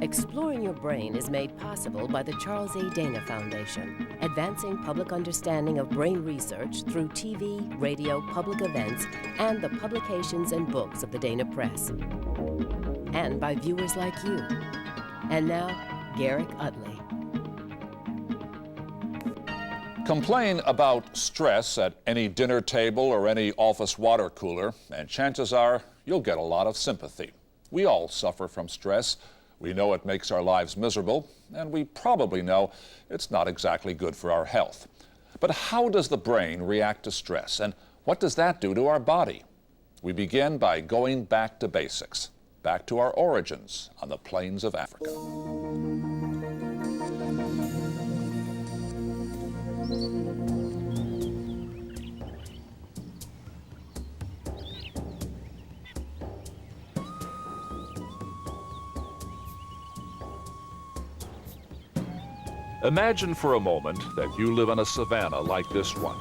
Exploring Your Brain is made possible by the Charles A. Dana Foundation, advancing public understanding of brain research through TV, radio, public events, and the publications and books of the Dana Press. And by viewers like you. And now, Garrick Utley. Complain about stress at any dinner table or any office water cooler, and chances are you'll get a lot of sympathy. We all suffer from stress. We know it makes our lives miserable, and we probably know it's not exactly good for our health. But how does the brain react to stress, and what does that do to our body? We begin by going back to basics, back to our origins on the plains of Africa. Imagine for a moment that you live on a savanna like this one.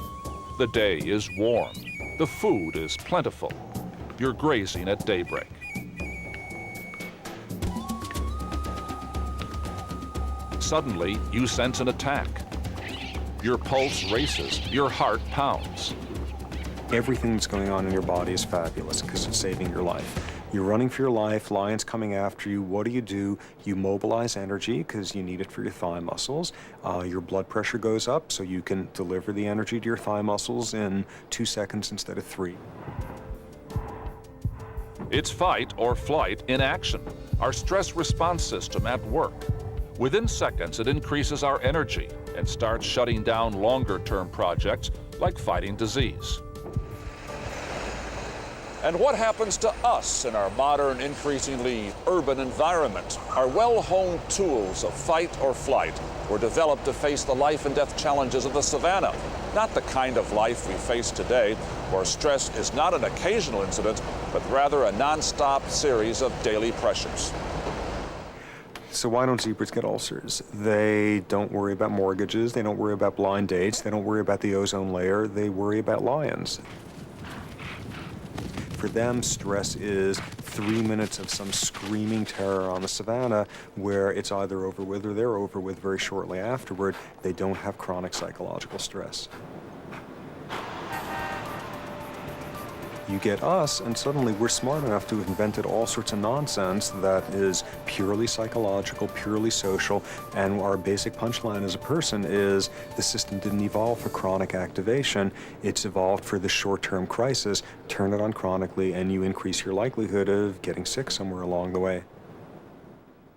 The day is warm. The food is plentiful. You're grazing at daybreak. Suddenly, you sense an attack. Your pulse races, your heart pounds. Everything that's going on in your body is fabulous because it's saving your life. You're running for your life, lions coming after you. What do? You mobilize energy because you need it for your thigh muscles. Your blood pressure goes up so you can deliver the energy to your thigh muscles in 2 seconds instead of 3. It's fight or flight in action, our stress response system at work. Within seconds, it increases our energy and starts shutting down longer-term projects like fighting disease. And what happens to us in our modern, increasingly urban environment? Our well-honed tools of fight or flight were developed to face the life and death challenges of the savannah, not the kind of life we face today, where stress is not an occasional incident, but rather a non-stop series of daily pressures. So why don't zebras get ulcers? They don't worry about mortgages, they don't worry about blind dates, they don't worry about the ozone layer, they worry about lions. For them, stress is 3 minutes of some screaming terror on the savannah where it's either over with or they're over with very shortly afterward. They don't have chronic psychological stress. You get us, and suddenly we're smart enough to have invented all sorts of nonsense that is purely psychological, purely social, and our basic punchline as a person is the system didn't evolve for chronic activation, it's evolved for the short-term crisis. Turn it on chronically, and you increase your likelihood of getting sick somewhere along the way.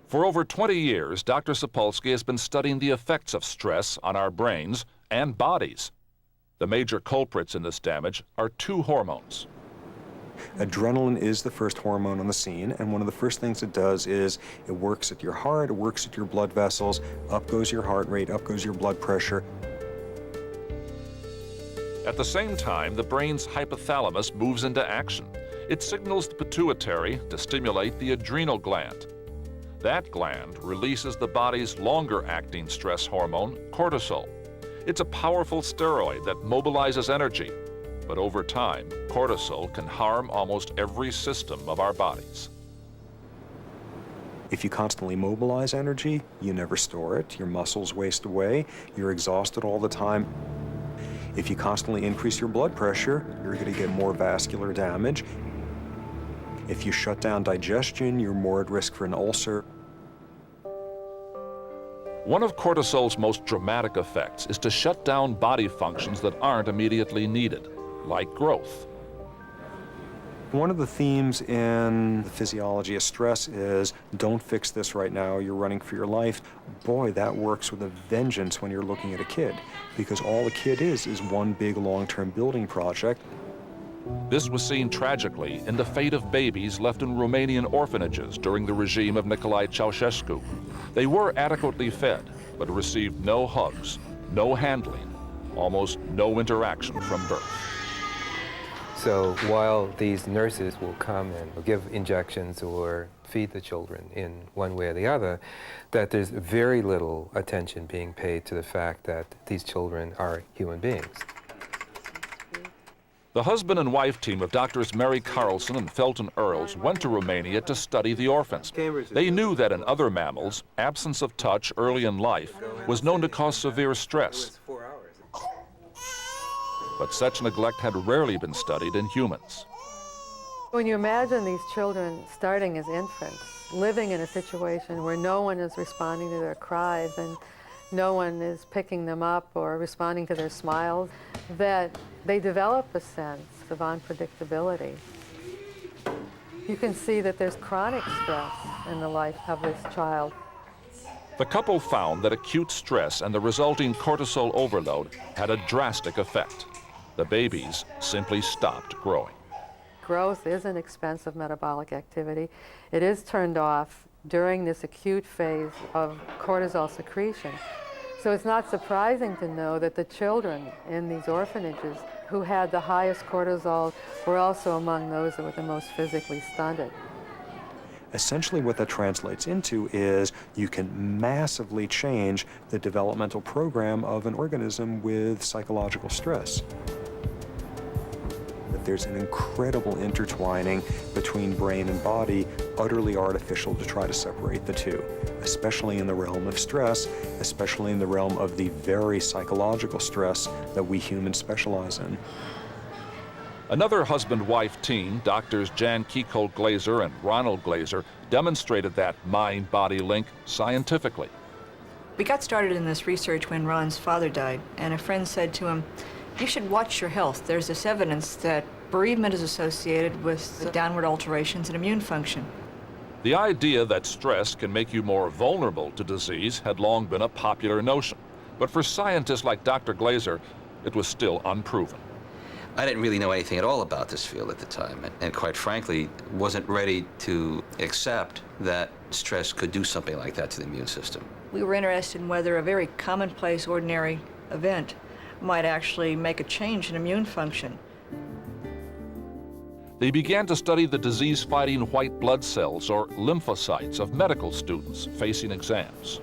For over 20 years, Dr. Sapolsky has been studying the effects of stress on our brains and bodies. The major culprits in this damage are 2 hormones. Adrenaline is the first hormone on the scene, and one of the first things it does is it works at your heart, it works at your blood vessels, up goes your heart rate, up goes your blood pressure. At the same time, the brain's hypothalamus moves into action. It signals the pituitary to stimulate the adrenal gland. That gland releases the body's longer-acting stress hormone, cortisol. It's a powerful steroid that mobilizes energy. But over time, cortisol can harm almost every system of our bodies. If you constantly mobilize energy, you never store it, your muscles waste away, you're exhausted all the time. If you constantly increase your blood pressure, you're going to get more vascular damage. If you shut down digestion, you're more at risk for an ulcer. One of cortisol's most dramatic effects is to shut down body functions that aren't immediately needed, like growth. One of the themes in the physiology of stress is, don't fix this right now, you're running for your life. Boy, that works with a vengeance when you're looking at a kid, because all a kid is one big long-term building project. This was seen tragically in the fate of babies left in Romanian orphanages during the regime of Nicolae Ceausescu. They were adequately fed, but received no hugs, no handling, almost no interaction from birth. So while these nurses will come and give injections or feed the children in one way or the other, that there's very little attention being paid to the fact that these children are human beings. The husband and wife team of doctors Mary Carlson and Felton Earls went to Romania to study the orphans. They knew that in other mammals, absence of touch early in life was known to cause severe stress. But such neglect had rarely been studied in humans. When you imagine these children starting as infants, living in a situation where no one is responding to their cries and no one is picking them up or responding to their smiles, that they develop a sense of unpredictability. You can see that there's chronic stress in the life of this child. The couple found that acute stress and the resulting cortisol overload had a drastic effect. The babies simply stopped growing. Growth is an expensive metabolic activity. It is turned off during this acute phase of cortisol secretion. So it's not surprising to know that the children in these orphanages who had the highest cortisol were also among those that were the most physically stunted. Essentially what that translates into is you can massively change the developmental program of an organism with psychological stress. That there's an incredible intertwining between brain and body, utterly artificial to try to separate the two, especially in the realm of stress, especially in the realm of the very psychological stress that we humans specialize in. Another husband-wife team, doctors Jan Kiecolt-Glaser and Ronald Glaser, demonstrated that mind-body link scientifically. We got started in this research when Ron's father died, and a friend said to him, "You should watch your health. There's this evidence that bereavement is associated with the downward alterations in immune function." The idea that stress can make you more vulnerable to disease had long been a popular notion. But for scientists like Dr. Glaser, it was still unproven. I didn't really know anything at all about this field at the time, and quite frankly, wasn't ready to accept that stress could do something like that to the immune system. We were interested in whether a very commonplace, ordinary event might actually make a change in immune function. They began to study the disease-fighting white blood cells, or lymphocytes, of medical students facing exams.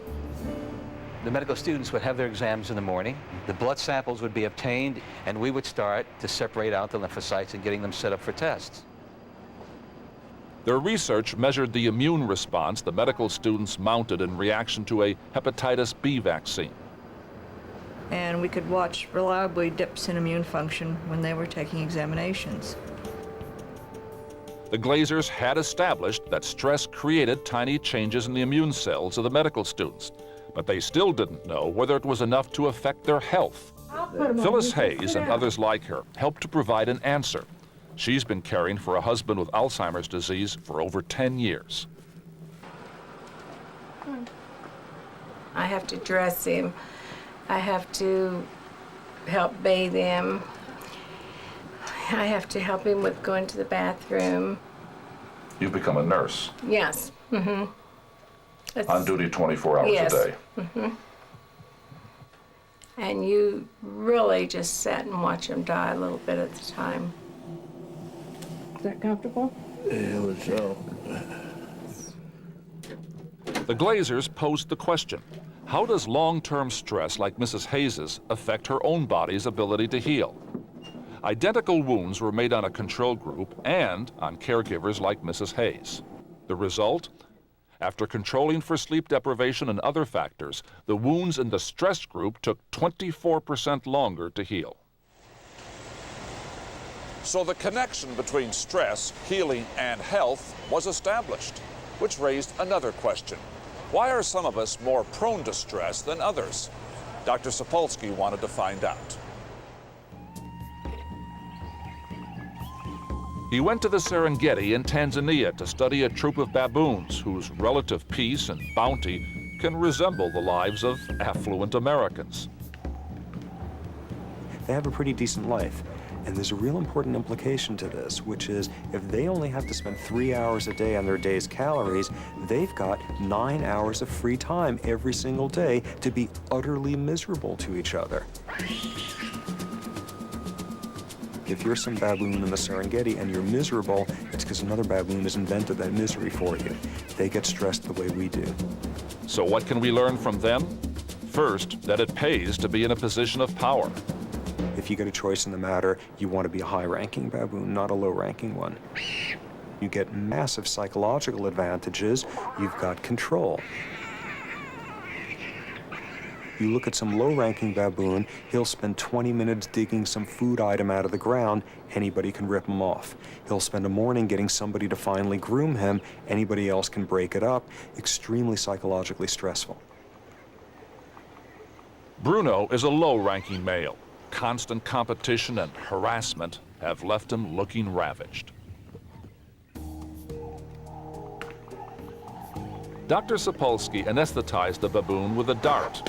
The medical students would have their exams in the morning, the blood samples would be obtained, and we would start to separate out the lymphocytes and getting them set up for tests. Their research measured the immune response the medical students mounted in reaction to a hepatitis B vaccine. And we could watch reliably dips in immune function when they were taking examinations. The Glazers had established that stress created tiny changes in the immune cells of the medical students, but they still didn't know whether it was enough to affect their health. Phyllis Hayes and others like her helped to provide an answer. She's been caring for a husband with Alzheimer's disease for over 10 years. I have to dress him. I have to help bathe him. I have to help him with going to the bathroom. You've become a nurse. Yes. Mm-hmm. On duty 24 hours yes. a day. Mm-hmm. And you really just sit and watch him die a little bit at a time. Is that comfortable? It was so. The Glazers posed the question, how does long-term stress like Mrs. Hayes's affect her own body's ability to heal? Identical wounds were made on a control group and on caregivers like Mrs. Hayes. The result? After controlling for sleep deprivation and other factors, the wounds in the stress group took 24% longer to heal. So the connection between stress, healing, and health was established, which raised another question. Why are some of us more prone to stress than others? Dr. Sapolsky wanted to find out. He went to the Serengeti in Tanzania to study a troop of baboons whose relative peace and bounty can resemble the lives of affluent Americans. They have a pretty decent life. And there's a real important implication to this, which is if they only have to spend 3 hours a day on their day's calories, they've got 9 hours of free time every single day to be utterly miserable to each other. If you're some baboon in the Serengeti and you're miserable, it's because another baboon has invented that misery for you. They get stressed the way we do. So what can we learn from them? First, that it pays to be in a position of power. If you get a choice in the matter, you want to be a high-ranking baboon, not a low-ranking one. You get massive psychological advantages. You've got control. You look at some low-ranking baboon, he'll spend 20 minutes digging some food item out of the ground, anybody can rip him off. He'll spend a morning getting somebody to finally groom him, anybody else can break it up. Extremely psychologically stressful. Bruno is a low-ranking male. Constant competition and harassment have left him looking ravaged. Dr. Sapolsky anesthetized the baboon with a dart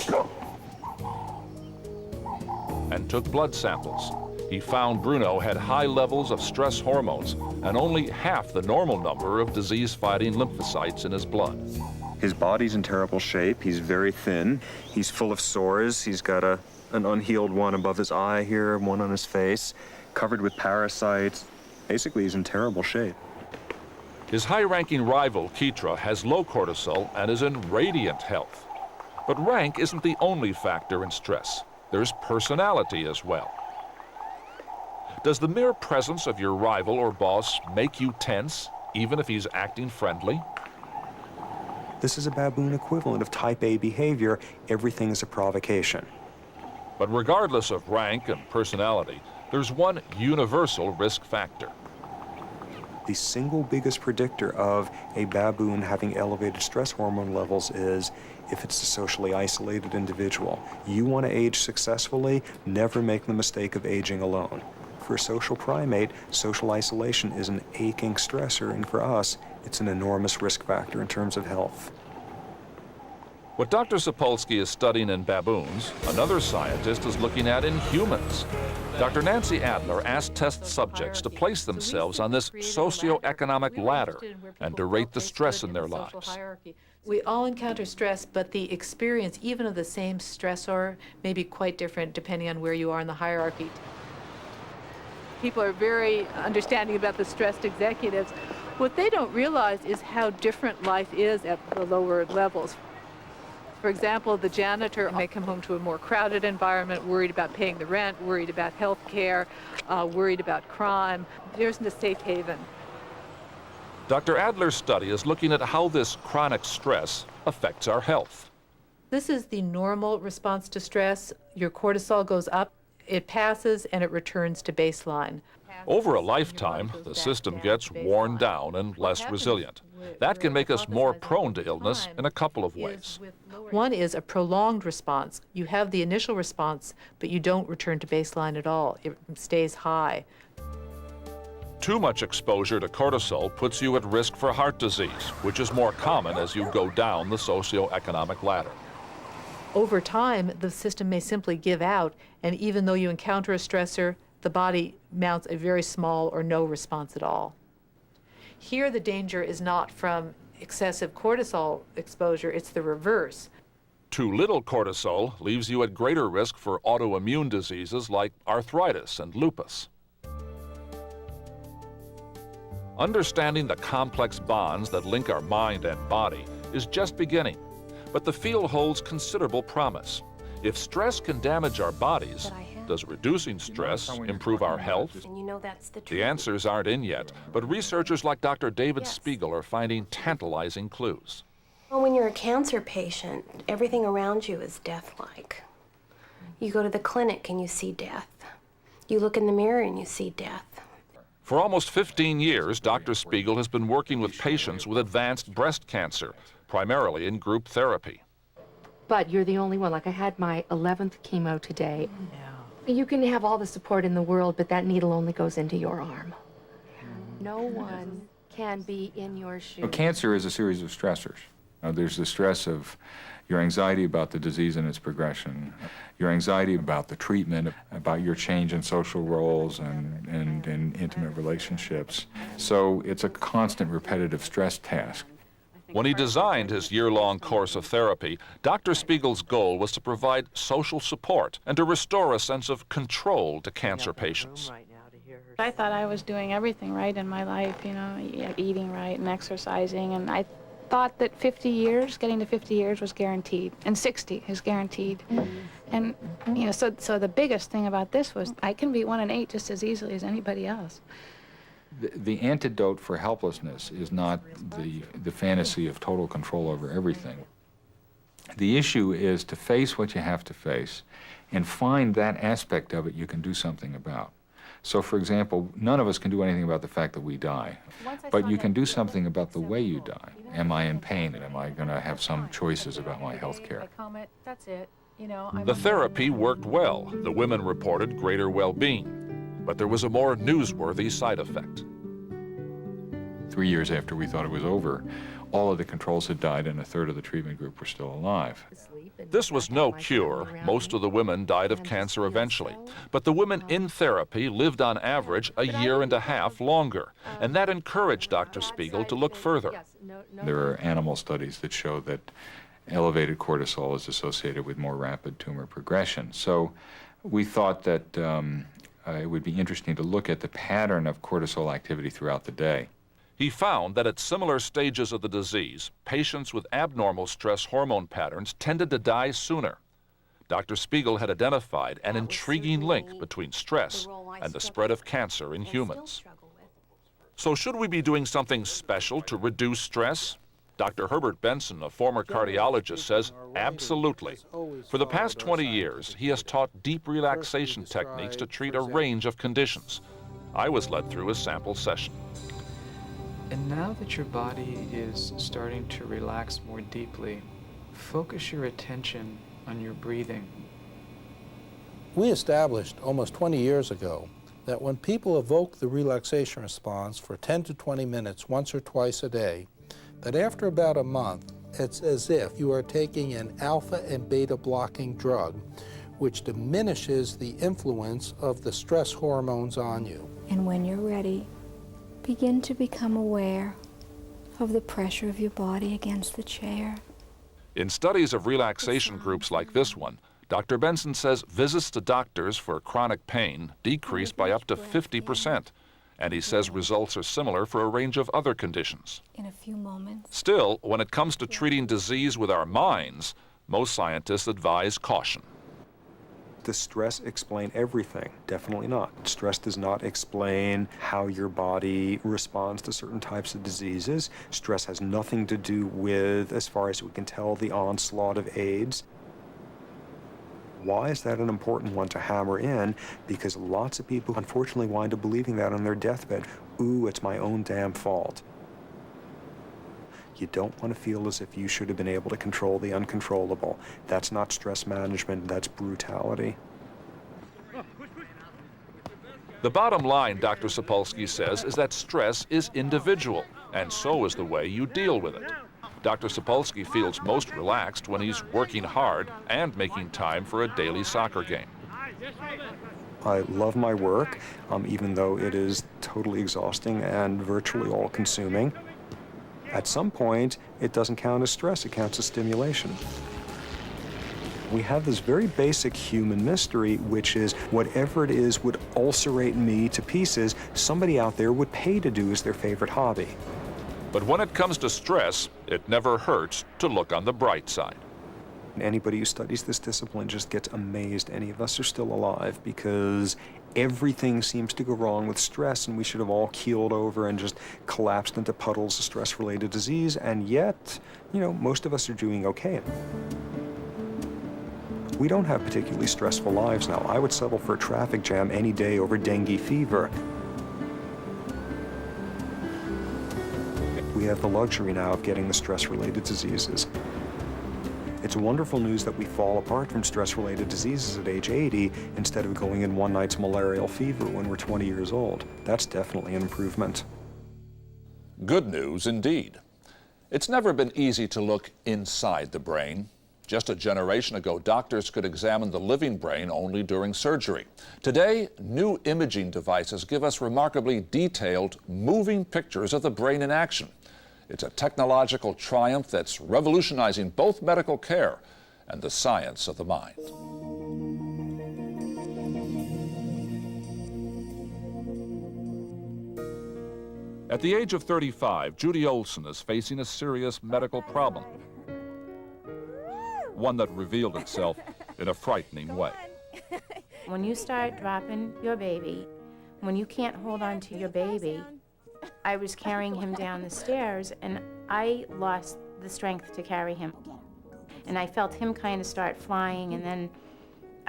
and took blood samples. He found Bruno had high levels of stress hormones and only half the normal number of disease-fighting lymphocytes in his blood. His body's in terrible shape. He's very thin. He's full of sores. He's got an unhealed one above his eye here, one on his face, covered with parasites. Basically, he's in terrible shape. His high-ranking rival, Keitra, has low cortisol and is in radiant health. But rank isn't the only factor in stress. There's personality as well. Does the mere presence of your rival or boss make you tense, even if he's acting friendly? This is a baboon equivalent of type A behavior. Everything is a provocation. But regardless of rank and personality, there's one universal risk factor. The single biggest predictor of a baboon having elevated stress hormone levels is if it's a socially isolated individual. You want to age successfully, never make the mistake of aging alone. For a social primate, social isolation is an aching stressor, and for us, it's an enormous risk factor in terms of health. What Dr. Sapolsky is studying in baboons, another scientist is looking at in humans. Dr. Nancy Adler asked test subjects to place themselves on this socioeconomic ladder and to rate the stress in their lives. We all encounter stress, but the experience, even of the same stressor, may be quite different depending on where you are in the hierarchy. People are very understanding about the stressed executives. What they don't realize is how different life is at the lower levels. For example, the janitor may come home to a more crowded environment, worried about paying the rent, worried about health care, worried about crime. There isn't a safe haven. Dr. Adler's study is looking at how this chronic stress affects our health. This is the normal response to stress. Your cortisol goes up, it passes, and it returns to baseline. Over a lifetime, the system gets worn down and less resilient. That can make us more prone to illness in a couple of ways. One is a prolonged response. You have the initial response, but you don't return to baseline at all. It stays high. Too much exposure to cortisol puts you at risk for heart disease, which is more common as you go down the socioeconomic ladder. Over time, the system may simply give out, and even though you encounter a stressor, the body mounts a very small or no response at all. Here, the danger is not from excessive cortisol exposure, it's the reverse. Too little cortisol leaves you at greater risk for autoimmune diseases like arthritis and lupus. Understanding the complex bonds that link our mind and body is just beginning, but the field holds considerable promise. If stress can damage our bodies, does reducing stress improve our health? The answers aren't in yet, but researchers like Dr. David Spiegel are finding tantalizing clues. Well, when you're a cancer patient, everything around you is death-like. You go to the clinic and you see death. You look in the mirror and you see death. For almost 15 years, Dr. Spiegel has been working with patients with advanced breast cancer, primarily in group therapy. But you're the only one. Like, I had my 11th chemo today. You can have all the support in the world, but that needle only goes into your arm. No one can be in your shoes. Cancer is a series of stressors. There's the stress of your anxiety about the disease and its progression, your anxiety about the treatment, about your change in social roles and in intimate relationships. So it's a constant repetitive stress task. When he designed his year-long course of therapy, Dr. Spiegel's goal was to provide social support and to restore a sense of control to cancer patients. I thought I was doing everything right in my life, you know, eating right and exercising, and I thought that 50 years, getting to 50 years was guaranteed, and 60 is guaranteed. And, you know, so the biggest thing about this was I can beat 1 and 8 just as easily as anybody else. The antidote for helplessness is not the fantasy of total control over everything. The issue is to face what you have to face and find that aspect of it you can do something about. So, for example, none of us can do anything about the fact that we die, but you can do something about the way you die. Am I in pain, and am I going to have some choices about my health care? That's it. The therapy worked well. The women reported greater well-being. But there was a more newsworthy side effect. 3 years after we thought it was over, all of the controls had died and a third of the treatment group were still alive. This was no cure. Most of the women died of cancer eventually. But the women in therapy lived on average a year and a half longer. And that encouraged Dr. Spiegel to look further. There are animal studies that show that elevated cortisol is associated with more rapid tumor progression. So we thought that it would be interesting to look at the pattern of cortisol activity throughout the day. He found that at similar stages of the disease, patients with abnormal stress hormone patterns tended to die sooner. Dr. Spiegel had identified an intriguing link between stress and the spread of cancer in humans. So should we be doing something special to reduce stress? Dr. Herbert Benson, a former cardiologist, says absolutely. For the past 20 years, he has taught deep relaxation techniques to treat a range of conditions. I was led through a sample session. And now that your body is starting to relax more deeply, focus your attention on your breathing. We established almost 20 years ago that when people evoke the relaxation response for 10 to 20 minutes once or twice a day, that after about a month, it's as if you are taking an alpha and beta blocking drug, which diminishes the influence of the stress hormones on you. And when you're ready, begin to become aware of the pressure of your body against the chair. In studies of relaxation groups like this one, Dr. Benson says visits to doctors for chronic pain decrease by up to 50%. And he says results are similar for a range of other conditions. In a few moments. Still, when it comes to treating disease with our minds, most scientists advise caution. Does stress explain everything? Definitely not. Stress does not explain how your body responds to certain types of diseases. Stress has nothing to do with, as far as we can tell, the onslaught of AIDS. Why is that an important one to hammer in? Because lots of people unfortunately wind up believing that on their deathbed. Ooh, it's my own damn fault. You don't want to feel as if you should have been able to control the uncontrollable. That's not stress management, that's brutality. The bottom line, Dr. Sapolsky says, is that stress is individual, and so is the way you deal with it. Dr. Sapolsky feels most relaxed when he's working hard and making time for a daily soccer game. I love my work, even though it is totally exhausting and virtually all-consuming. At some point, it doesn't count as stress, it counts as stimulation. We have this very basic human mystery, which is whatever it is would ulcerate me to pieces, somebody out there would pay to do as their favorite hobby. But when it comes to stress, it never hurts to look on the bright side. Anybody who studies this discipline just gets amazed any of us are still alive, because everything seems to go wrong with stress, and we should have all keeled over and just collapsed into puddles of stress-related disease, and yet, most of us are doing okay. We don't have particularly stressful lives now. I would settle for a traffic jam any day over dengue fever. We have the luxury now of getting the stress-related diseases. It's wonderful news that we fall apart from stress-related diseases at age 80 instead of going in one night's malarial fever when we're 20 years old. That's definitely an improvement. Good news indeed. It's never been easy to look inside the brain. Just a generation ago, doctors could examine the living brain only during surgery. Today, new imaging devices give us remarkably detailed, moving pictures of the brain in action. It's a technological triumph that's revolutionizing both medical care and the science of the mind. At the age of 35, Judy Olson is facing a serious medical problem. One that revealed itself in a frightening way. When you start dropping your baby, when you can't hold on to your baby, I was carrying him down the stairs and I lost the strength to carry him. And I felt him kind of start flying, and then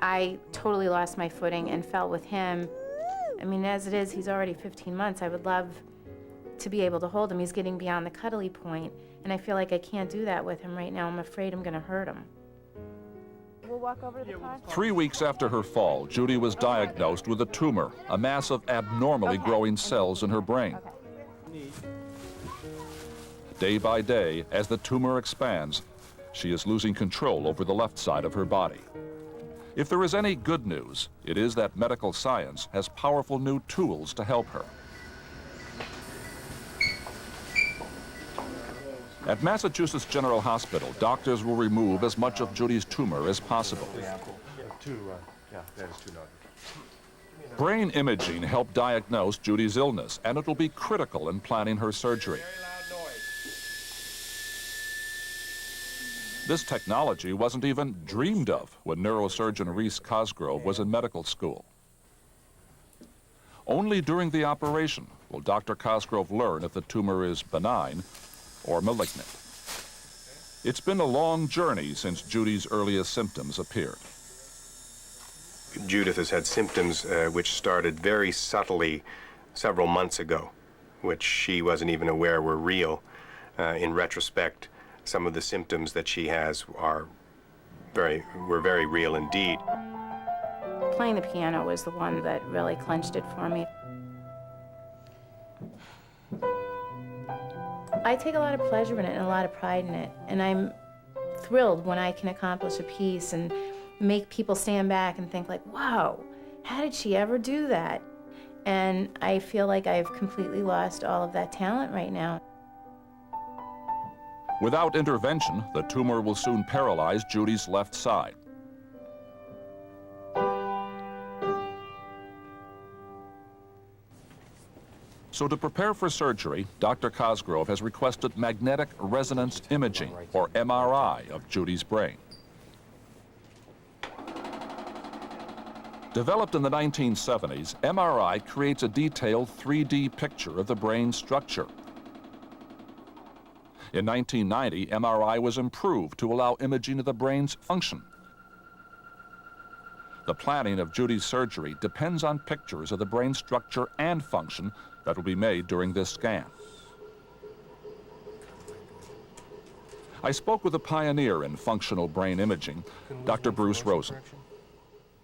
I totally lost my footing and fell with him. I mean, as it is, he's already 15 months. I would love to be able to hold him. He's getting beyond the cuddly point, and I feel like I can't do that with him right now. I'm afraid I'm gonna hurt him. We'll walk over to the car. 3 weeks after her fall, Judy was diagnosed with a tumor, a mass of abnormally growing cells in her brain. Day by day, as the tumor expands, she is losing control over the left side of her body. If there is any good news, it is that medical science has powerful new tools to help her. At Massachusetts General Hospital, doctors will remove as much of Judy's tumor as possible. Brain imaging helped diagnose Judy's illness, and it will be critical in planning her surgery. This technology wasn't even dreamed of when neurosurgeon Reese Cosgrove was in medical school. Only during the operation will Dr. Cosgrove learn if the tumor is benign or malignant. It's been a long journey since Judy's earliest symptoms appeared. Judith has had symptoms which started very subtly several months ago, which she wasn't even aware were real. In retrospect, some of the symptoms that she has were very real indeed. Playing the piano was the one that really clenched it for me. I take a lot of pleasure in it and a lot of pride in it, and I'm thrilled when I can accomplish a piece and make people stand back and think like, wow, how did she ever do that? And I feel like I've completely lost all of that talent right now. Without intervention, the tumor will soon paralyze Judy's left side. So to prepare for surgery, Dr. Cosgrove has requested magnetic resonance imaging, or MRI, of Judy's brain. Developed in the 1970s, MRI creates a detailed 3D picture of the brain's structure. In 1990, MRI was improved to allow imaging of the brain's function. The planning of Judy's surgery depends on pictures of the brain structure and function that will be made during this scan. I spoke with a pioneer in functional brain imaging, Dr. Bruce Rosen.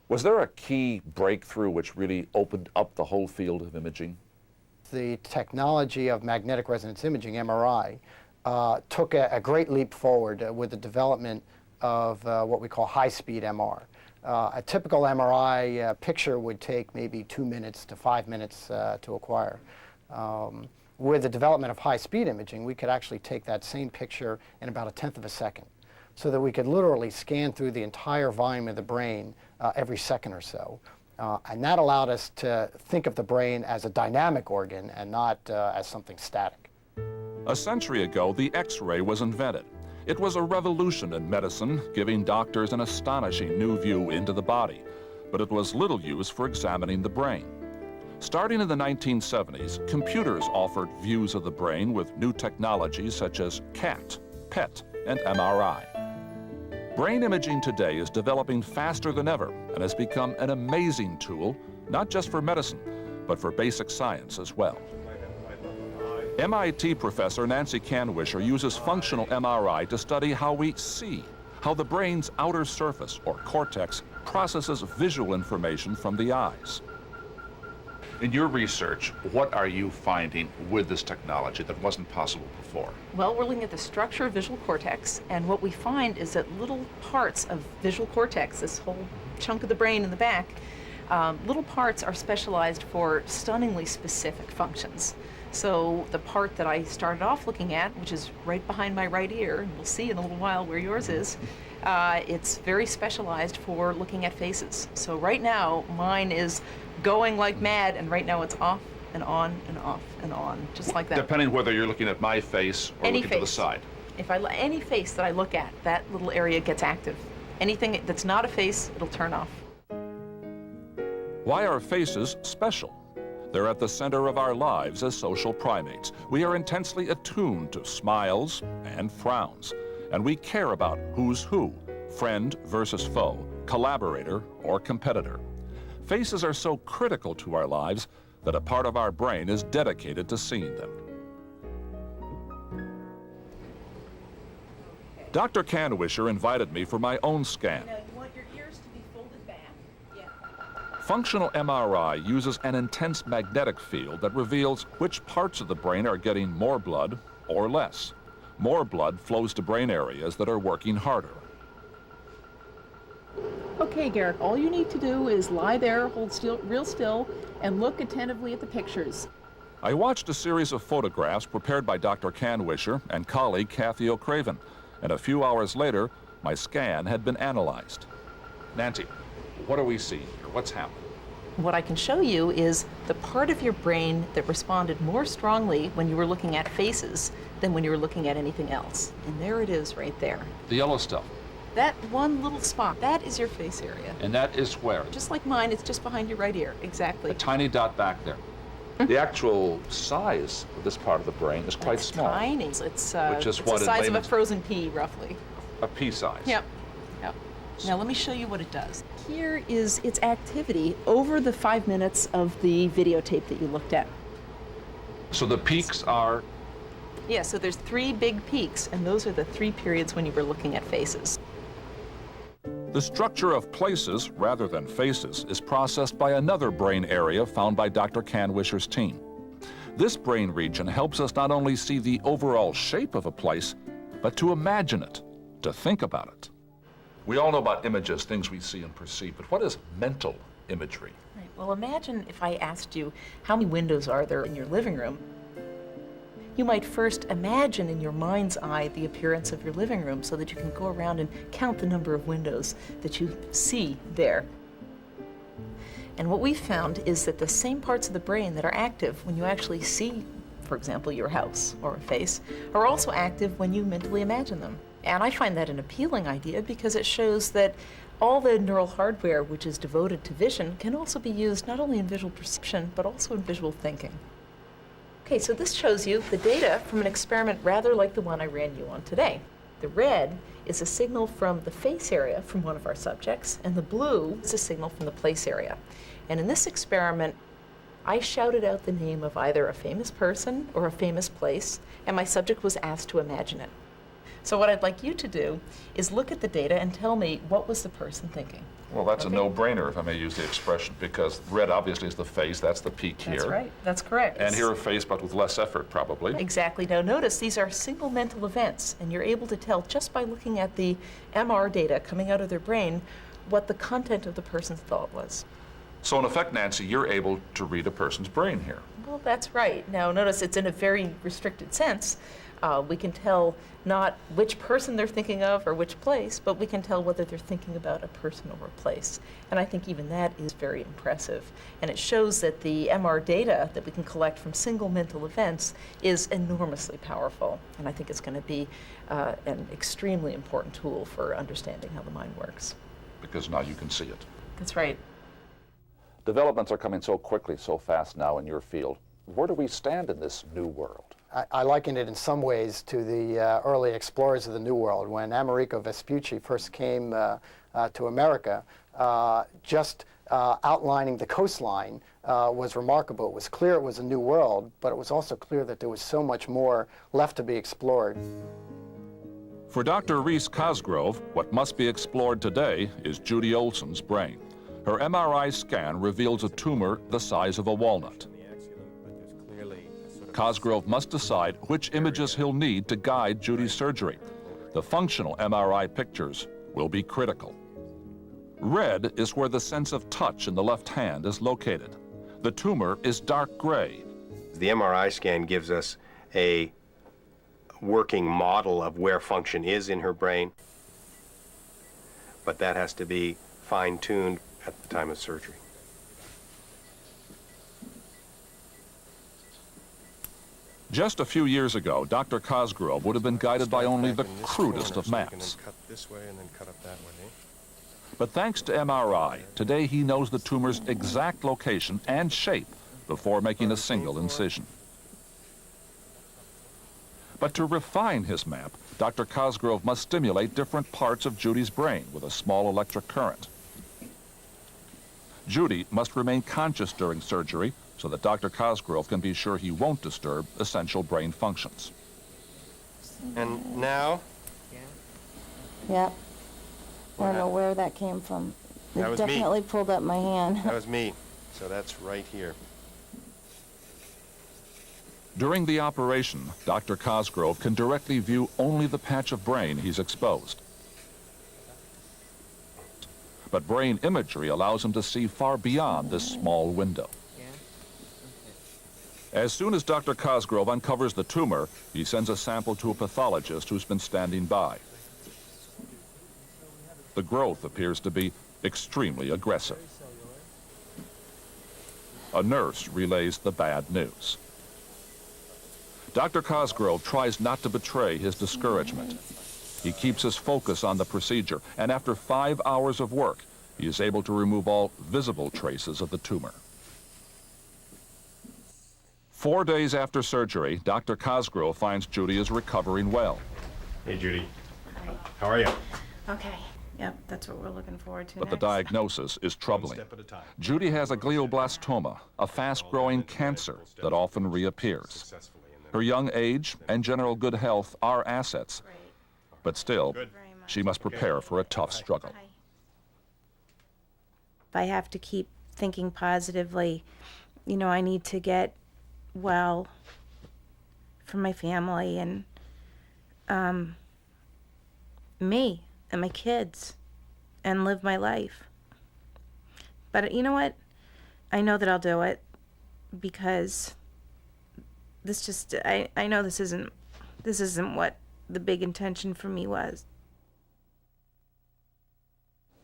Was there a key breakthrough which really opened up the whole field of imaging? The technology of magnetic resonance imaging, MRI, took a great leap forward with the development of what we call high-speed MR. A typical MRI picture would take maybe 2 minutes to 5 minutes to acquire. With the development of high-speed imaging, we could actually take that same picture in about 1/10 of a second, so that we could literally scan through the entire volume of the brain every second or so. And that allowed us to think of the brain as a dynamic organ and not as something static. A century ago, the X-ray was invented. It was a revolution in medicine, giving doctors an astonishing new view into the body, but it was little use for examining the brain. Starting in the 1970s, computers offered views of the brain with new technologies such as CAT, PET, and MRI. Brain imaging today is developing faster than ever and has become an amazing tool, not just for medicine, but for basic science as well. MIT professor Nancy Kanwisher uses functional MRI to study how we see, how the brain's outer surface, or cortex, processes visual information from the eyes. In your research, what are you finding with this technology that wasn't possible before? Well, we're looking at the structure of visual cortex, and what we find is that little parts of visual cortex, this whole chunk of the brain in the back, little parts are specialized for stunningly specific functions. So the part that I started off looking at, which is right behind my right ear, and we'll see in a little while where yours is, it's very specialized for looking at faces. So right now, mine is going like mad, and right now it's off and on and off and on, just like that. Depending whether you're looking at my face or Any looking to the face. side. If any face that I look at, that little area gets active. Anything that's not a face, it'll turn off. Why are faces special? They're at the center of our lives as social primates. We are intensely attuned to smiles and frowns, and we care about who's who, friend versus foe, collaborator or competitor. Faces are so critical to our lives that a part of our brain is dedicated to seeing them. Dr. Kanwisher invited me for my own scan. Now you want your ears to be folded back. Yeah. Functional MRI uses an intense magnetic field that reveals which parts of the brain are getting more blood or less. More blood flows to brain areas that are working harder. Okay, Garrick, all you need to do is lie there, hold still, real still, and look attentively at the pictures. I watched a series of photographs prepared by Dr. Kanwisher and colleague Kathy O'Craven, and a few hours later, my scan had been analyzed. Nancy, what are we seeing here? What's happening? What I can show you is the part of your brain that responded more strongly when you were looking at faces than when you were looking at anything else. And there it is right there. The yellow stuff. That one little spot, that is your face area. And that is where? Just like mine, it's just behind your right ear, exactly. A tiny dot back there. The actual size of this part of the brain is quite small. Tiny. It's, which is it's what the size of a layman's- frozen pea, roughly. A pea size. Yep. Yep. Now let me show you what it does. Here is its activity over the 5 minutes of the videotape that you looked at. So the peaks are? Yeah, so there's 3 big peaks, and those are the 3 periods when you were looking at faces. The structure of places, rather than faces, is processed by another brain area found by Dr. Kanwisher's team. This brain region helps us not only see the overall shape of a place, but to imagine it, to think about it. We all know about images, things we see and perceive, but what is mental imagery? Right. Well, imagine if I asked you how many windows are there in your living room. You might first imagine in your mind's eye the appearance of your living room so that you can go around and count the number of windows that you see there. And what we found is that the same parts of the brain that are active when you actually see, for example, your house or a face, are also active when you mentally imagine them. And I find that an appealing idea because it shows that all the neural hardware which is devoted to vision can also be used not only in visual perception, but also in visual thinking. Okay, so this shows you the data from an experiment rather like the one I ran you on today. The red is a signal from the face area from one of our subjects, and the blue is a signal from the place area. And in this experiment, I shouted out the name of either a famous person or a famous place, and my subject was asked to imagine it. So what I'd like you to do is look at the data and tell me what was the person thinking. Well, that's Okay. a no-brainer, if I may use the expression, because red obviously is the face, that's the peak here. That's right, that's correct. And here a face, but with less effort, probably. Exactly. Now notice these are single mental events, and you're able to tell just by looking at the MR data coming out of their brain what the content of the person's thought was. So in effect, Nancy, you're able to read a person's brain here. Well, that's right. Now notice it's in a very restricted sense. We can tell not which person they're thinking of or which place, but we can tell whether they're thinking about a person or a place. And I think even that is very impressive. And it shows that the MR data that we can collect from single mental events is enormously powerful. And I think it's going to be an extremely important tool for understanding how the mind works. Because now you can see it. That's right. Developments are coming so quickly, so fast now in your field. Where do we stand in this new world? I liken it in some ways to the early explorers of the New World. When Americo Vespucci first came to America, just outlining the coastline was remarkable. It was clear it was a new world, but it was also clear that there was so much more left to be explored. For Dr. Reese Cosgrove, what must be explored today is Judy Olson's brain. Her MRI scan reveals a tumor the size of a walnut. Cosgrove must decide which images he'll need to guide Judy's surgery. The functional MRI pictures will be critical. Red is where the sense of touch in the left hand is located. The tumor is dark gray. The MRI scan gives us a working model of where function is in her brain, but that has to be fine-tuned at the time of surgery. Just a few years ago, Dr. Cosgrove would have been guided by only the crudest of So you can maps. then cut this way and then cut up that way. But thanks to MRI, today he knows the tumor's exact location and shape before making a single incision. But to refine his map, Dr. Cosgrove must stimulate different parts of Judy's brain with a small electric current. Judy must remain conscious during surgery so that Dr. Cosgrove can be sure he won't disturb essential brain functions. And now? Yep. I don't know where that came from. That It was me. definitely pulled up my hand. That was me. So that's right here. During the operation, Dr. Cosgrove can directly view only the patch of brain he's exposed. But brain imagery allows him to see far beyond this small window. As soon as Dr. Cosgrove uncovers the tumor, he sends a sample to a pathologist who's been standing by. The growth appears to be extremely aggressive. A nurse relays the bad news. Dr. Cosgrove tries not to betray his discouragement. He keeps his focus on the procedure, and after 5 hours of work, he is able to remove all visible traces of the tumor. 4 days after surgery, Dr. Cosgrove finds Judy is recovering well. Hey, Judy. How are you? Okay. Yep, that's what we're looking forward to But the next. diagnosis is troubling. Judy has a glioblastoma, a fast-growing cancer that often reappears. Her young age and general good health are assets, but still, she must prepare for a tough struggle. If I have to keep thinking positively, you know, I need to get well for my family and me and my kids and live my life. But you know what? I know that I'll do it because this just, I know this isn't what the big intention for me was.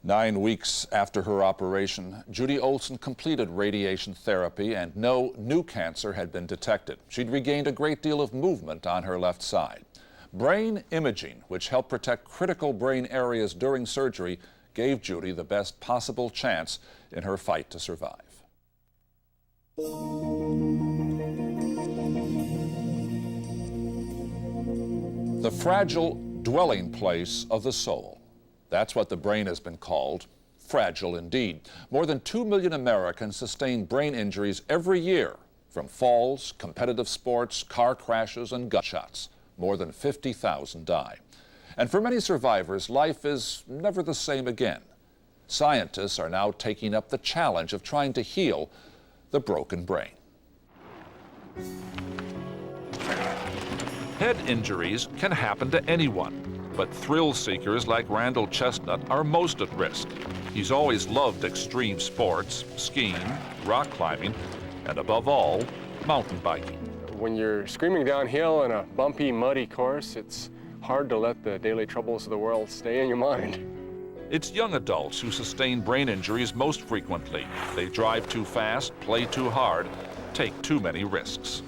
9 weeks after her operation, Judy Olson completed radiation therapy and no new cancer had been detected. She'd regained a great deal of movement on her left side. Brain imaging, which helped protect critical brain areas during surgery, gave Judy the best possible chance in her fight to survive. The fragile dwelling place of the soul. That's what the brain has been called. Fragile indeed. More than 2 million Americans sustain brain injuries every year from falls, competitive sports, car crashes, and gunshots. More than 50,000 die. And for many survivors, life is never the same again. Scientists are now taking up the challenge of trying to heal the broken brain. Head injuries can happen to anyone, but thrill seekers like Randall Chestnut are most at risk. He's always loved extreme sports, skiing, rock climbing, and above all, mountain biking. When you're screaming downhill in a bumpy, muddy course, it's hard to let the daily troubles of the world stay in your mind. It's young adults who sustain brain injuries most frequently. They drive too fast, play too hard, take too many risks.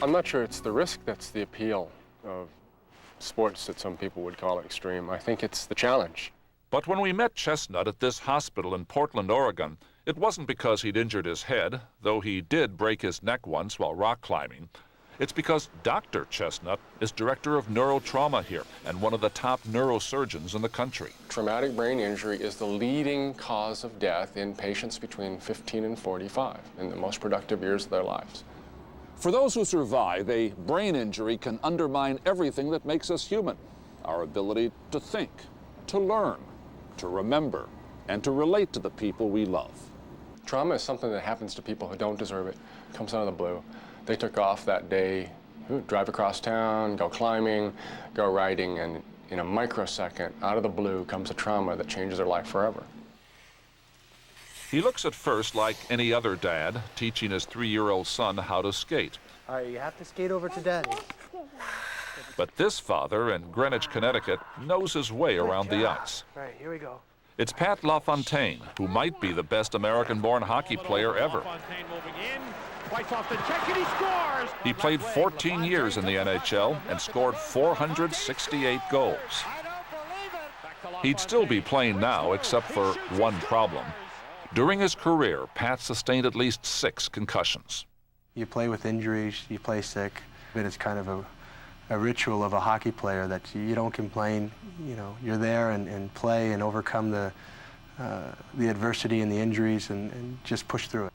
I'm not sure it's the risk that's the appeal of sports that some people would call extreme. I think it's the challenge. But when we met Chestnut at this hospital in Portland, Oregon, it wasn't because he'd injured his head, though he did break his neck once while rock climbing. It's because Dr. Chestnut is director of neurotrauma here and one of the top neurosurgeons in the country. Traumatic brain injury is the leading cause of death in patients between 15 and 45 in the most productive years of their lives. For those who survive, a brain injury can undermine everything that makes us human. Our ability to think, to learn, to remember, and to relate to the people we love. Trauma is something that happens to people who don't deserve it. It comes out of the blue. They took off that day, drive across town, go climbing, go riding, and in a microsecond, out of the blue comes a trauma that changes their life forever. He looks at first like any other dad, teaching his 3-year-old son how to skate. All right, you have to skate over to Daddy. But this father in Greenwich, Connecticut, knows his way around the ice. All right, here we go. It's Pat LaFontaine, who might be the best American-born hockey player ever. He played 14 years in the NHL and scored 468 goals. He'd still be playing now, except for one problem. During his career, Pat sustained at least 6 concussions. You play with injuries, you play sick, but it's kind of a ritual of a hockey player that you don't complain. You know, you're there and play and overcome the adversity and the injuries and just push through it.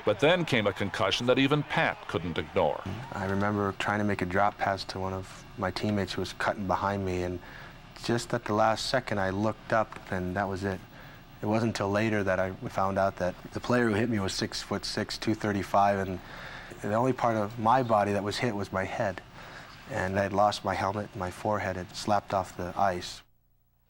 But then came a concussion that even Pat couldn't ignore. I remember trying to make a drop pass to one of my teammates who was cutting behind me, and just at the last second I looked up and that was it. It wasn't until later that I found out that the player who hit me was 6'6", 235, and the only part of my body that was hit was my head. And I had lost my helmet, my forehead had slapped off the ice.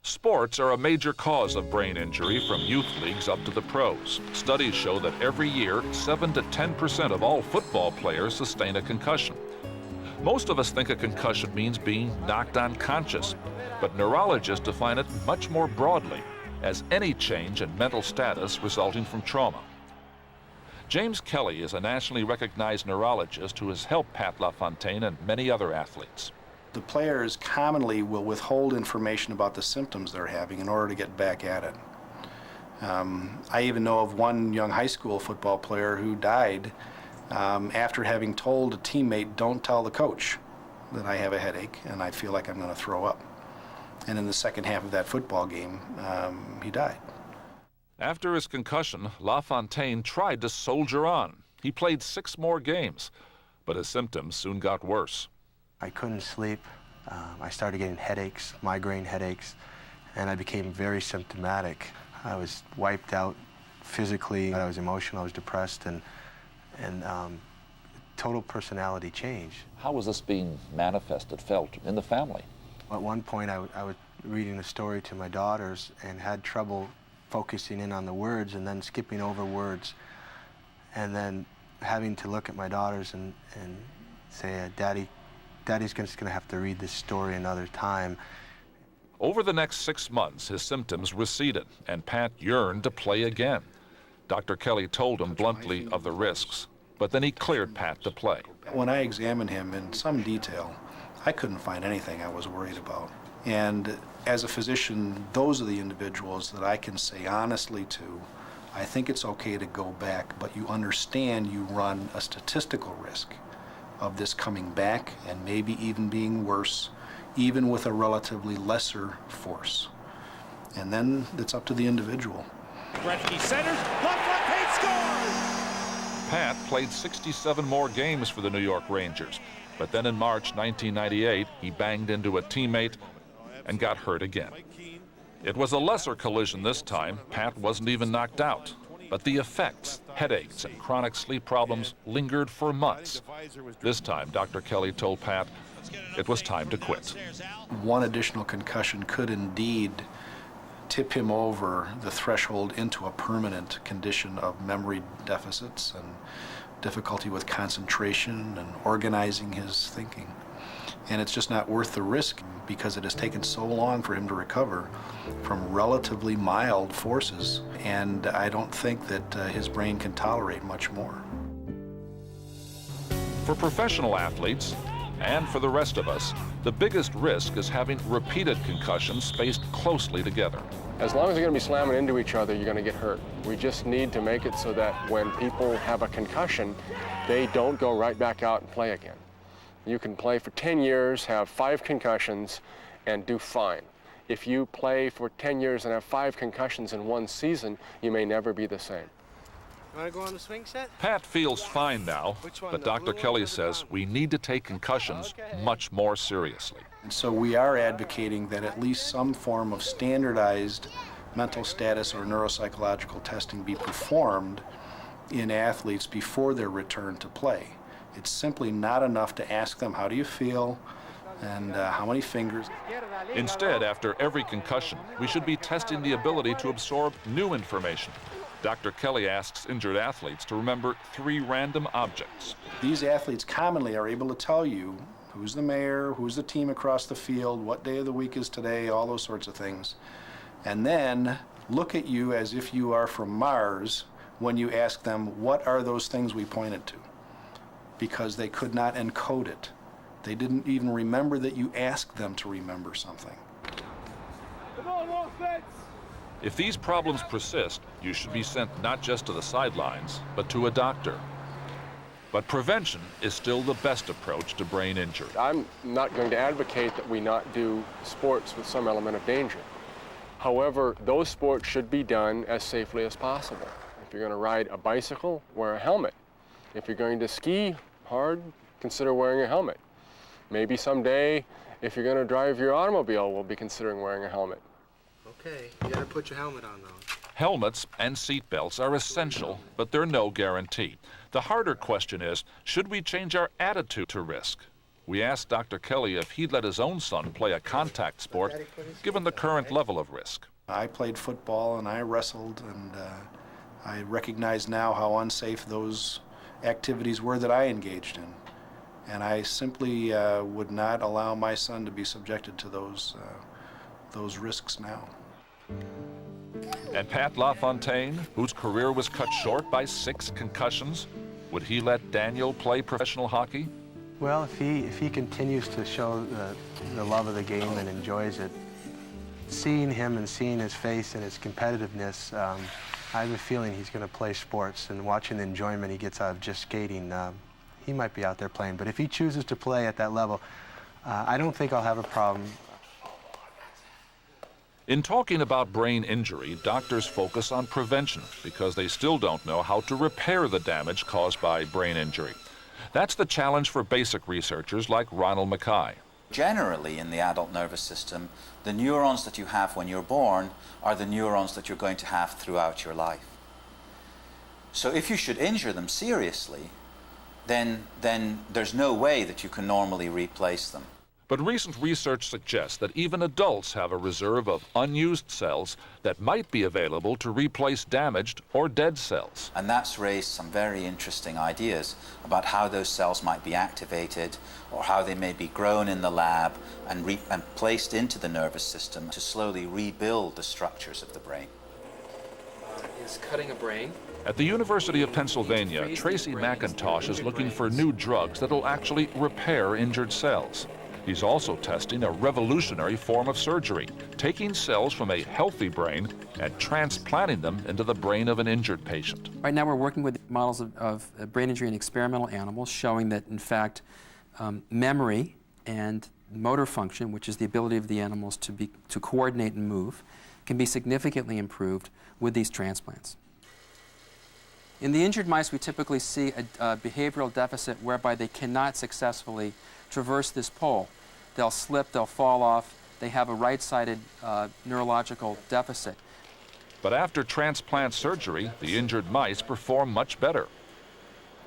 Sports are a major cause of brain injury from youth leagues up to the pros. Studies show that every year, 7 to 10% of all football players sustain a concussion. Most of us think a concussion means being knocked unconscious, but neurologists define it much more broadly as any change in mental status resulting from trauma. James Kelly is a nationally recognized neurologist who has helped Pat LaFontaine and many other athletes. The players commonly will withhold information about the symptoms they're having in order to get back at it. I even know of one young high school football player who died after having told a teammate, "Don't tell the coach that I have a headache and I feel like I'm going to throw up." And in the second half of that football game, he died. After his concussion, LaFontaine tried to soldier on. He played 6 more games, but his symptoms soon got worse. I couldn't sleep. I started getting headaches, migraine headaches, and I became very symptomatic. I was wiped out physically. I was emotional, I was depressed, and total personality change. How was this being manifested, felt in the family? At one point, I was reading the story to my daughters and had trouble focusing in on the words and then skipping over words, and then having to look at my daughters and say, Daddy's just going to have to read this story another time. Over the next 6 months, his symptoms receded, and Pat yearned to play again. Dr. Kelly told him bluntly of the risks, but then he cleared Pat to play. When I examined him in some detail, I couldn't find anything I was worried about. And as a physician, those are the individuals that I can say honestly to, I think it's okay to go back, but you understand you run a statistical risk of this coming back and maybe even being worse, even with a relatively lesser force. And then it's up to the individual. Gretzky centers, LaFontaine scores! Pat played 67 more games for the New York Rangers, but then in March 1998, he banged into a teammate and got hurt again. It was a lesser collision this time. Pat wasn't even knocked out, but the effects, headaches and chronic sleep problems lingered for months. This time, Dr. Kelly told Pat it was time to quit. One additional concussion could indeed tip him over the threshold into a permanent condition of memory deficits and difficulty with concentration and organizing his thinking. And it's just not worth the risk because it has taken so long for him to recover from relatively mild forces, and I don't think that his brain can tolerate much more. For professional athletes, and for the rest of us, the biggest risk is having repeated concussions spaced closely together. As long as you're going to be slamming into each other, you're going to get hurt. We just need to make it so that when people have a concussion, they don't go right back out and play again. You can play for 10 years, have 5 concussions, and do fine. If you play for 10 years and have 5 concussions in one season, you may never be the same. You want to go on the swing set? Pat feels fine now, but Dr. Kelly says we need to take concussions much more seriously. And so we are advocating that at least some form of standardized mental status or neuropsychological testing be performed in athletes before their return to play. It's simply not enough to ask them, how do you feel, and how many fingers. Instead, after every concussion, we should be testing the ability to absorb new information. Dr. Kelly asks injured athletes to remember 3 random objects. These athletes commonly are able to tell you who's the mayor, who's the team across the field, what day of the week is today, all those sorts of things. And then look at you as if you are from Mars when you ask them, what are those things we pointed to? Because they could not encode it. They didn't even remember that you asked them to remember something. If these problems persist, you should be sent not just to the sidelines, but to a doctor. But prevention is still the best approach to brain injury. I'm not going to advocate that we not do sports with some element of danger. However, those sports should be done as safely as possible. If you're going to ride a bicycle, wear a helmet. If you're going to ski hard, consider wearing a helmet. Maybe someday, if you're going to drive your automobile, we'll be considering wearing a helmet. Okay, you gotta put your helmet on, though. Helmets and seatbelts are essential, but they're no guarantee. The harder question is, should we change our attitude to risk? We asked Dr. Kelly if he'd let his own son play a contact sport, given the current level of risk. I played football and I wrestled, and I recognize now how unsafe those activities were that I engaged in. And I simply would not allow my son to be subjected to those risks now. And Pat LaFontaine, whose career was cut short by 6 concussions, would he let Daniel play professional hockey? Well, if he continues to show the love of the game and enjoys it, seeing him and seeing his face and his competitiveness, I have a feeling he's going to play sports, and watching the enjoyment he gets out of just skating, he might be out there playing. But if he chooses to play at that level, I don't think I'll have a problem. In talking about brain injury, doctors focus on prevention because they still don't know how to repair the damage caused by brain injury. That's the challenge for basic researchers like Ronald Mackay. Generally, in the adult nervous system, the neurons that you have when you're born are the neurons that you're going to have throughout your life. So if you should injure them seriously, then there's no way that you can normally replace them. But recent research suggests that even adults have a reserve of unused cells that might be available to replace damaged or dead cells. And that's raised some very interesting ideas about how those cells might be activated or how they may be grown in the lab and placed into the nervous system to slowly rebuild the structures of the brain. Is cutting a brain? At the University of Pennsylvania, Tracy McIntosh is looking for new drugs that will actually repair injured cells. He's also testing a revolutionary form of surgery, taking cells from a healthy brain and transplanting them into the brain of an injured patient. Right now we're working with models of brain injury in experimental animals, showing that, in fact, memory and motor function, which is the ability of the animals to coordinate and move, can be significantly improved with these transplants. In the injured mice, we typically see a behavioral deficit whereby they cannot successfully traverse this pole. They'll slip, they'll fall off, they have a right-sided neurological deficit. But after transplant surgery, the injured mice perform much better.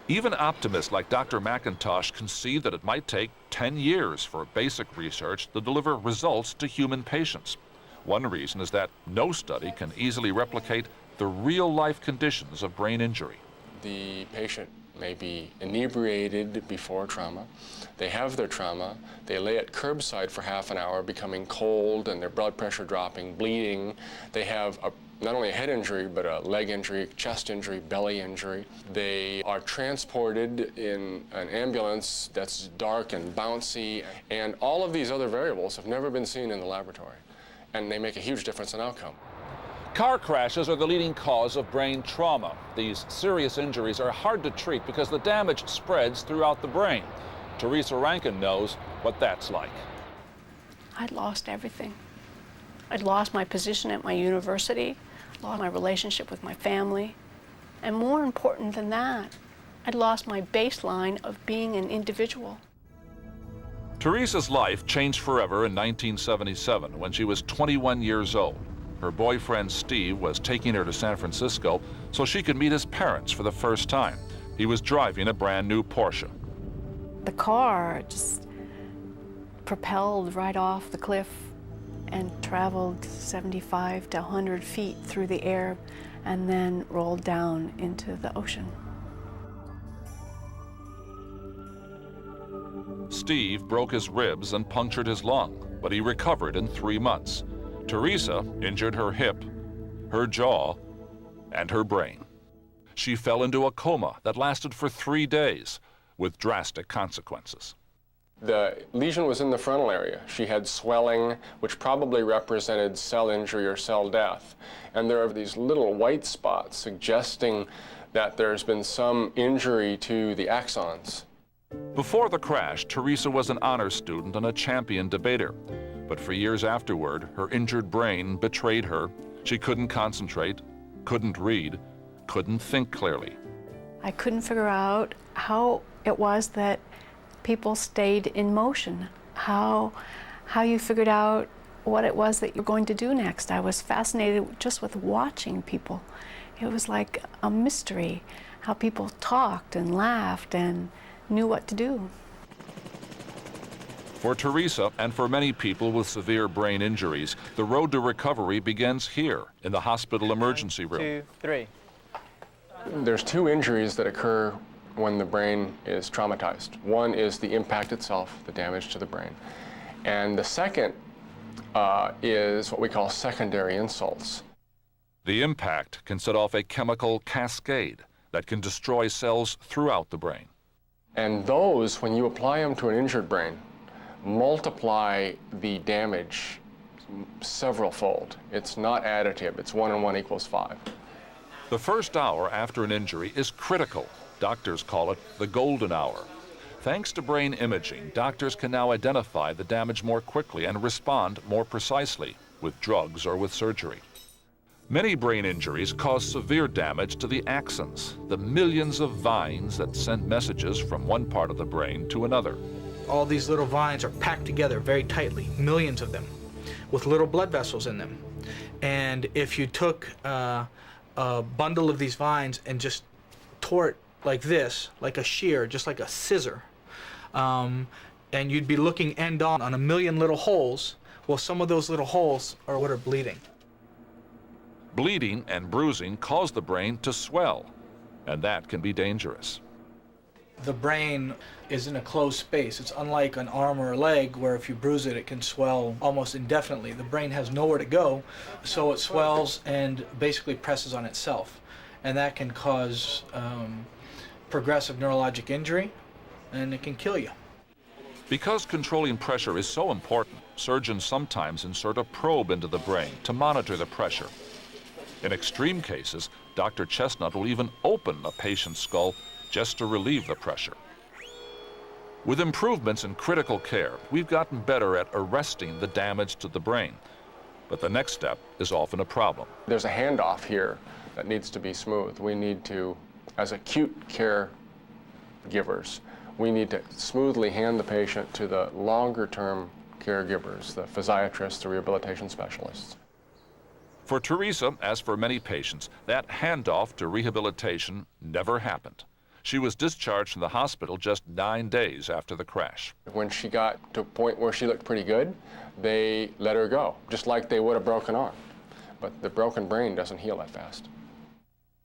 Even optimists like Dr. McIntosh concede that it might take 10 years for basic research to deliver results to human patients. One reason is that no study can easily replicate the real-life conditions of brain injury. The patient may be inebriated before trauma. They have their trauma. They lay at curbside for half an hour, becoming cold and their blood pressure dropping, bleeding. They have not only a head injury, but a leg injury, chest injury, belly injury. They are transported in an ambulance that's dark and bouncy, and all of these other variables have never been seen in the laboratory, and they make a huge difference in outcome. Car crashes are the leading cause of brain trauma. These serious injuries are hard to treat because the damage spreads throughout the brain. Teresa Rankin knows what that's like. I'd lost everything. I'd lost my position at my university, lost my relationship with my family, and more important than that, I'd lost my baseline of being an individual. Teresa's life changed forever in 1977 when she was 21 years old. Her boyfriend, Steve, was taking her to San Francisco so she could meet his parents for the first time. He was driving a brand new Porsche. The car just propelled right off the cliff and traveled 75 to 100 feet through the air and then rolled down into the ocean. Steve broke his ribs and punctured his lung, but he recovered in 3 months. Teresa injured her hip, her jaw, and her brain. She fell into a coma that lasted for 3 days, with drastic consequences. The lesion was in the frontal area. She had swelling, which probably represented cell injury or cell death. And there are these little white spots suggesting that there's been some injury to the axons. Before the crash, Teresa was an honor student and a champion debater. But for years afterward, her injured brain betrayed her. She couldn't concentrate, couldn't read, couldn't think clearly. I couldn't figure out how it was that people stayed in motion, how you figured out what it was that you're going to do next. I was fascinated just with watching people. It was like a mystery, how people talked and laughed and knew what to do. For Teresa, and for many people with severe brain injuries, the road to recovery begins here, in the hospital emergency room. 2, 3. There's two injuries that occur when the brain is traumatized. One is the impact itself, the damage to the brain. And the second is what we call secondary insults. The impact can set off a chemical cascade that can destroy cells throughout the brain. And those, when you apply them to an injured brain, multiply the damage several-fold. It's not additive. It's 1 and 1 equals 5. The first hour after an injury is critical. Doctors call it the golden hour. Thanks to brain imaging, doctors can now identify the damage more quickly and respond more precisely with drugs or with surgery. Many brain injuries cause severe damage to the axons, the millions of vines that send messages from one part of the brain to another. All these little vines are packed together very tightly, millions of them, with little blood vessels in them. And if you took a bundle of these vines and just tore it like this, like a shear, just like a scissor, and you'd be looking end on a million little holes, well, some of those little holes are what are bleeding. Bleeding and bruising cause the brain to swell, and that can be dangerous. The brain is in a closed space. It's unlike an arm or a leg where if you bruise it, it can swell almost indefinitely. The brain has nowhere to go, so it swells and basically presses on itself. And that can cause progressive neurologic injury, and it can kill you. Because controlling pressure is so important, surgeons sometimes insert a probe into the brain to monitor the pressure. In extreme cases, Dr. Chestnut will even open a patient's skull just to relieve the pressure. With improvements in critical care, we've gotten better at arresting the damage to the brain. But the next step is often a problem. There's a handoff here that needs to be smooth. We need to, as acute care givers, we need to smoothly hand the patient to the longer-term caregivers, the physiatrists, the rehabilitation specialists. For Teresa, as for many patients, that handoff to rehabilitation never happened. She was discharged from the hospital just 9 days after the crash. When she got to a point where she looked pretty good, they let her go, just like they would a broken arm. But the broken brain doesn't heal that fast.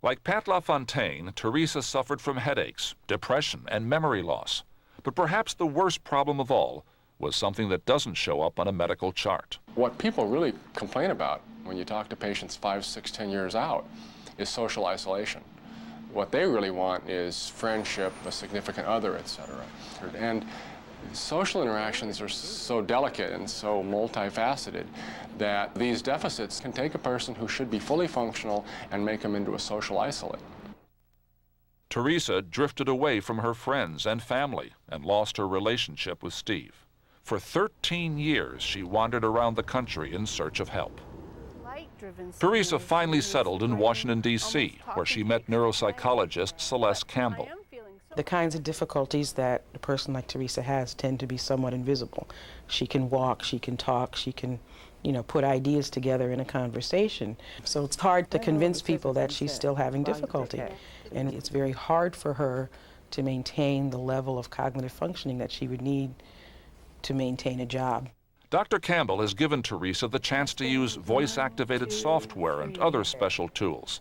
Like Pat LaFontaine, Teresa suffered from headaches, depression, and memory loss. But perhaps the worst problem of all was something that doesn't show up on a medical chart. What people really complain about when you talk to patients 5, 6, 10 years out is social isolation. What they really want is friendship, a significant other, etc. And social interactions are so delicate and so multifaceted that these deficits can take a person who should be fully functional and make them into a social isolate. Teresa drifted away from her friends and family and lost her relationship with Steve. For 13 years, she wandered around the country in search of help. Teresa finally settled in Washington, D.C., where she met neuropsychologist Celeste Campbell. The kinds of difficulties that a person like Teresa has tend to be somewhat invisible. She can walk, she can talk, she can, put ideas together in a conversation. So it's hard to convince people that she's still having difficulty. And it's very hard for her to maintain the level of cognitive functioning that she would need to maintain a job. Dr. Campbell has given Teresa the chance to use voice-activated software and other special tools.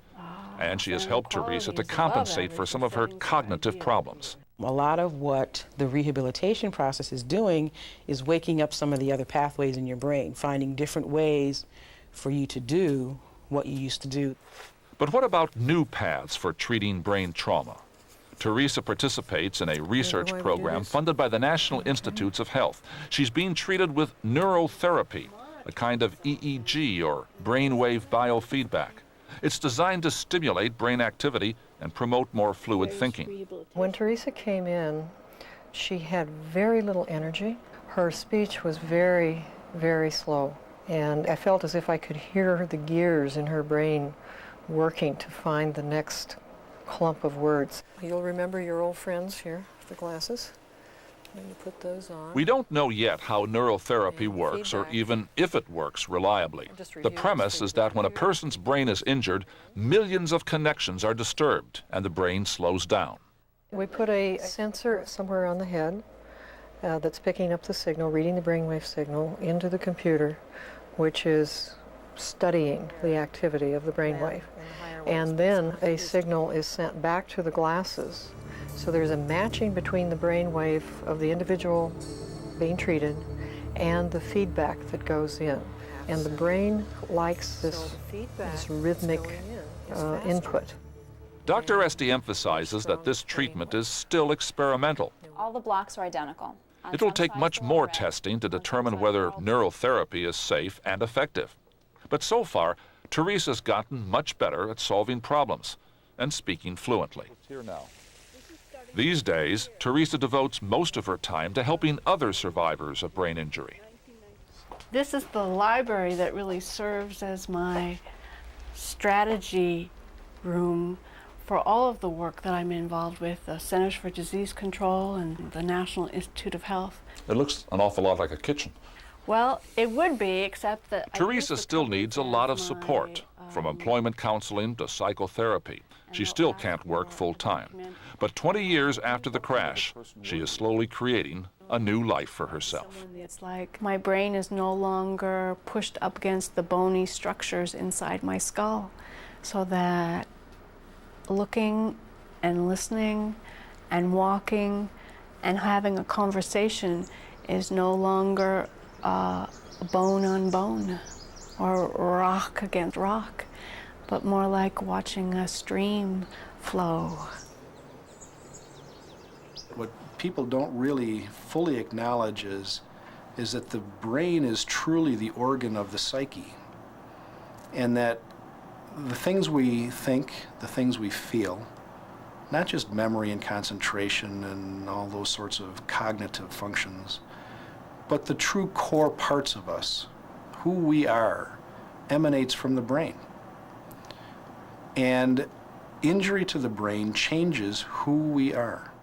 And she has helped Teresa to compensate for some of her cognitive problems. A lot of what the rehabilitation process is doing is waking up some of the other pathways in your brain, finding different ways for you to do what you used to do. But what about new paths for treating brain trauma? Teresa participates in a research program funded by the National Institutes of Health. She's being treated with neurotherapy, a kind of EEG or brainwave biofeedback. It's designed to stimulate brain activity and promote more fluid thinking. When Teresa came in, she had very little energy. Her speech was very, very slow. And I felt as if I could hear the gears in her brain working to find the next clump of words. You'll remember your old friends here, the glasses. When you put those on. We don't know yet how neurotherapy works or even if it works reliably. The premise is that when a person's brain is injured, millions of connections are disturbed and the brain slows down. We put a sensor somewhere on the head that's picking up the signal, reading the brainwave signal into the computer, which is studying the activity of the brainwave. And then a signal is sent back to the glasses. So there's a matching between the brainwave of the individual being treated and the feedback that goes in. And the brain likes this rhythmic input. Dr. Esty emphasizes that this treatment is still experimental. All the blocks are identical. It'll take much more testing to determine whether neurotherapy is safe and effective. But so far, Teresa's gotten much better at solving problems and speaking fluently. Here now. These days, Teresa devotes most of her time to helping other survivors of brain injury. This is the library that really serves as my strategy room for all of the work that I'm involved with, the Centers for Disease Control and the National Institute of Health. It looks an awful lot like a kitchen. Well, it would be, except that Teresa still needs a lot of support, from employment counseling to psychotherapy. She still can't work full-time. But 20 years after the crash, she is slowly creating a new life for herself. It's like my brain is no longer pushed up against the bony structures inside my skull, so that looking and listening and walking and having a conversation is no longer bone on bone or rock against rock, but more like watching a stream flow. What people don't really fully acknowledge is that the brain is truly the organ of the psyche, and that the things we think, the things we feel, not just memory and concentration and all those sorts of cognitive functions, but the true core parts of us, who we are, emanates from the brain. And injury to the brain changes who we are.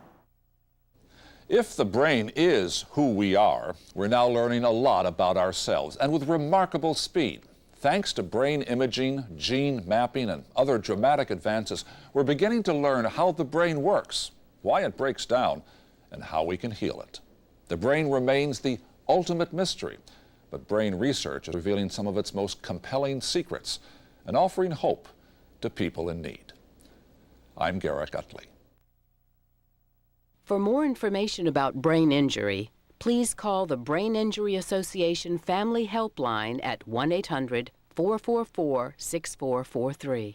If the brain is who we are, we're now learning a lot about ourselves, and with remarkable speed. Thanks to brain imaging, gene mapping, and other dramatic advances, we're beginning to learn how the brain works, why it breaks down, and how we can heal it. The brain remains the ultimate mystery, but brain research is revealing some of its most compelling secrets and offering hope to people in need. I'm Garrick Utley. For more information about brain injury, please call the Brain Injury Association Family Helpline at 1-800-444-6443.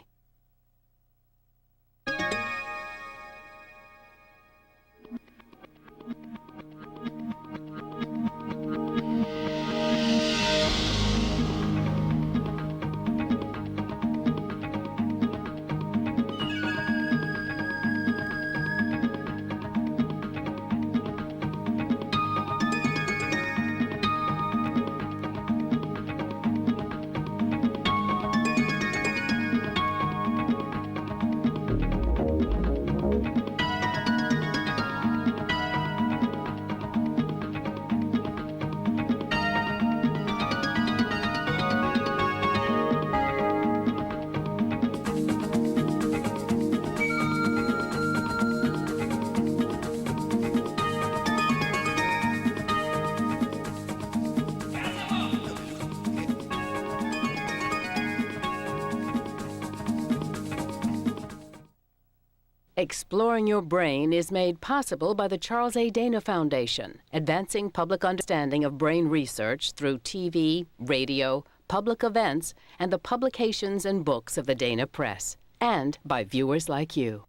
Exploring Your Brain is made possible by the Charles A. Dana Foundation, advancing public understanding of brain research through TV, radio, public events, and the publications and books of the Dana Press, and by viewers like you.